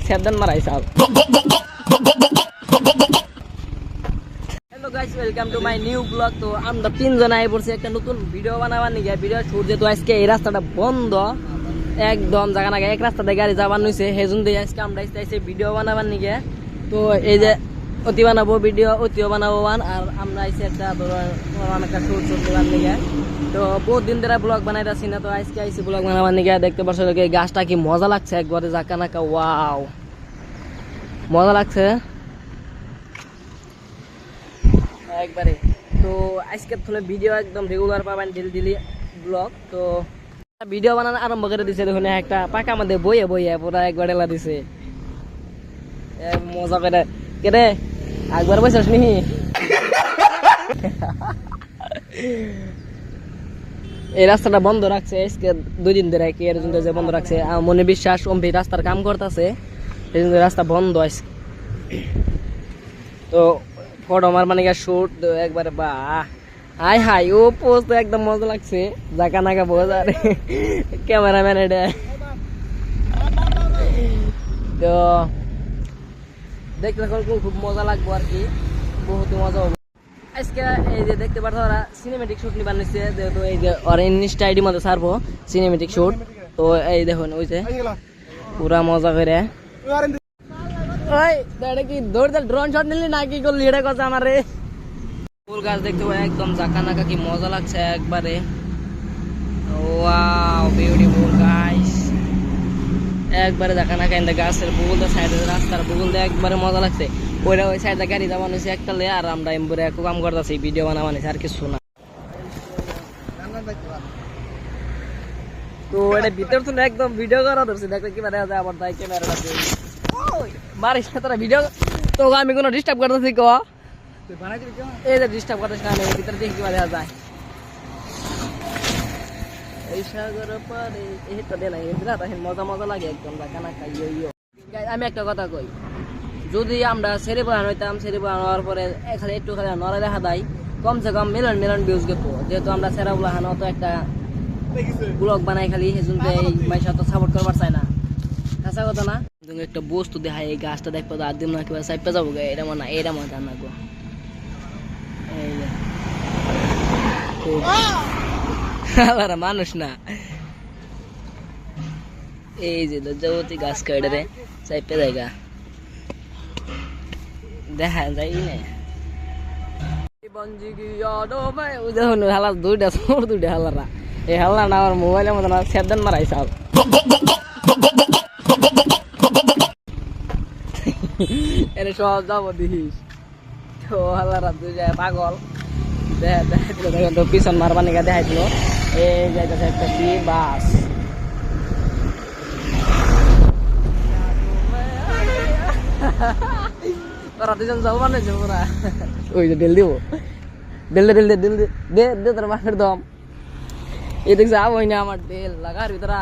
সেদান মারাই সাল। Hello guys, welcome to my new blog. তো আমরা তিনজন আই পড়ছি একটা নতুন ভিডিও বানাবার নিয়ে। ভিডিও শুট যেহেতু আজকে এই রাস্তাটা বন্ধ, একদম জায়গা না এক রাস্তাতে গাড়ি যাবার নইছে, সেজন্য আজকে আমরা আইছি ভিডিও বানাবার নিয়ে। তো এই যে অতি বানাবো ভিডিও, অতিও বানাবো আর আমরা আইছি একটা একটা শুট নেবার নিয়ে। তো বহুত দিন ধরে ব্লগ বানাইতেছি না, তো আজকে আইছি ব্লগ বানাবার নিয়ে। দেখতে পাচ্ছ গাছটা কি মজা লাগছে, একবারে জাকা নাকা ওয়াও মজা লাগছে একবারে। তো আজকে তাহলে ভিডিও একদম রেগুলার পাবেন, ডেলি ব্লগ। তো ভিডিও বানানো আরম্ভ করে দিছে, দেখুন একটা পাকা মধ্যে বইয়ে বইয়ে পুরা একবার এলা দিছে মজা করে। কেরে একবার বসেছ নি? এই রাস্তাটা বন্ধ রাখছে আজকে 2 দিন ধরে, কি এর জন্য বন্ধ রাখছে মনে বিশ্বাস অম্পি রাস্তার কাম করতেছে, এই জন্য রাস্তা বন্ধ আছে। তো ফটো আমার মানে শুট একবারে বা হাই হাই ও পোস্ট একদম মজা লাগছে, জাকা নাকা বোঝা ক্যামেরাম্যান এটা। তো দেখতে খুব মজা লাগবো আর কি, বহুত মজা হবে আজকে। এই যে দেখতে পাচ্ছ ওরা সিনেমেটিক শুট নিবার নিচ্ছে, যেহেতু এই যে ওরা ইনস্টা আইডি মধ্যে ছাড়বো সিনেমেটিক শুট। তো এই দেখুন ওই যে পুরা মজা করে কি দৌড় ড্রোন শট নিলি না কি করলি, এটা কথা আমার রে। ফুল গাছ দেখতে পাই একদম জাকা নাকা, কি মজা লাগছে একবারে। ওয়াও বিউটিফুল গাইস, একবারে জাকা নাকা। ইন গাছের বগল দা সাইডে রাস্তার বগল দা একবারে মজা লাগছে। ওইটা ওই সাইডে গাড়ি যাওয়া নিছে একটা লে, আর আমরা এমবরে একটু কাম করতেছি, ভিডিও বানাবা নিছে আর কিছু না। তো এটা ভিতর তো একদম ভিডিও করা ধরছি, দেখতে কি দেখা যায় আমার দাই ক্যামেরাটা মারিস না তোরা ভিডিও। তো আমি কোনো ডিস্টার্ব করতেছি ক, এই যে ডিস্টার্ব করতেছি না, আমি ভিতরে দেখি কি দেখা যায়। এই সাগর পারে এই তো দেনা মজা মজা লাগে একদম জাকা নাকা ইয়ো। আমি একটা কথা কই, যদি আমরা ছেড়ে পড়ানো হইতাম, ছেড়ে পড়ানো হওয়ার পরে এখানে একটু খালি নড়া দেখা দেয়, কমসে কম মিলন ভিউজ গেতো। যেহেতু আমরা সেরা বলাহানো তো একটা ব্লগ বানাই খালি, সেজন্য এই মাইসা তো সাপোর্ট করবার চাই না, কাঁচা কথা না। একটা বস্তু দেখায়, এই গাছটা দেখবো আর দিন না কিবা সাইপে যাবো গে, এটা মনে এটা মনে জানা গো। মানুষ না, এই যে লজ্জাবতী গাছ কাটে রে সাইপে জায়গা দেখা যায় না। হালা দুইটা সর দুইটা হালারা, এই হাল্লা না আমার মোবাইলের মতো না সেদান মারাই সাল। এনে সব যাবো দেখিস, তো হালারা দুই যায় পাগল। দেখা পিছন মারবার নিকা দেখাই দিল, এই যাইতেছে একটা কি বাস। তোরা দুজন যাবো মানে পুরা ওই যে ডেল দিব, ডেল দে তোর বাপের দম। এই দেখছে আবই না আমার ডেল লাগার ভিতরা।